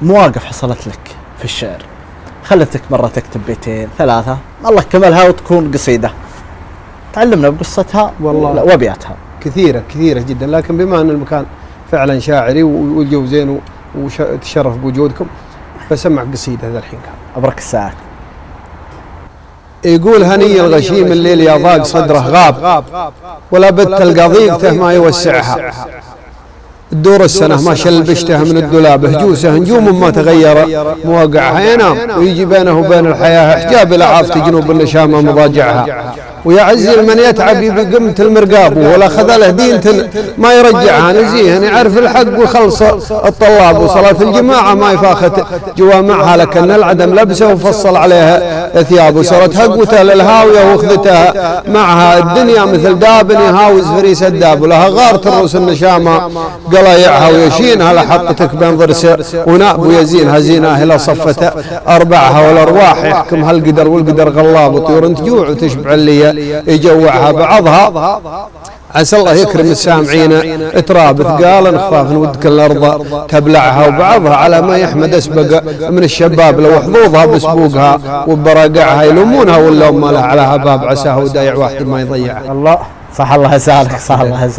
مواقف حصلت لك في الشعر خلتك مرة تكتب بيتين ثلاثة الله كملها وتكون قصيدة، تعلمنا بقصتها والله وابياتها. كثيرة جدا، لكن بما أن المكان فعلا شاعري والجو زين وتشرف بوجودكم بسمع قصيدة ذا الحين. أبرك الساعات. يقول هني الغشيم الليل يا ضاق صدره غاب، ولا بت القضيبته ما يوسعها، الدور السنة ما شلبشته من الدولاب، هجوسه نجوم ما تغير مواقعها، ينام ويجي بينه وبين الحياة حجاب العافة جنوب النشامة مضاجعها، ويعزل من يتعب بقمة المرقاب، ولا خذله دينة ما يرجعها، نزيها يعرف الحق وخلص الطلاب، وصلاة الجماعة ما يفاخت جوامعها، لكن العدم لبسه وفصل عليها ثياب، وصارت هقوته للهاوية واخذتها معها، الدنيا مثل داب يهاوز فريس الداب، ولها غارة الروس النشامة قلايعها، ويشينها لحقتك بين ضرسه وناب، ويزينها زينها الى صفته اربعها، والارواح يحكمها القدر، والقدر غلاب، وطيور تجوع وتشبع اللي يجوعها بعضها، عسى الله يكرم السامعين اتراب ثقال نخفاف ودك الارض تبلعها، وبعضها على ما يحمد اسبق من الشباب لو حظوظها بسبوقها وبراقعها، يلومونها واللوم ما لها على هباب، عساها ودايع واحد ما يضيعها. الله صح الله يسالك، صح الله يسالك.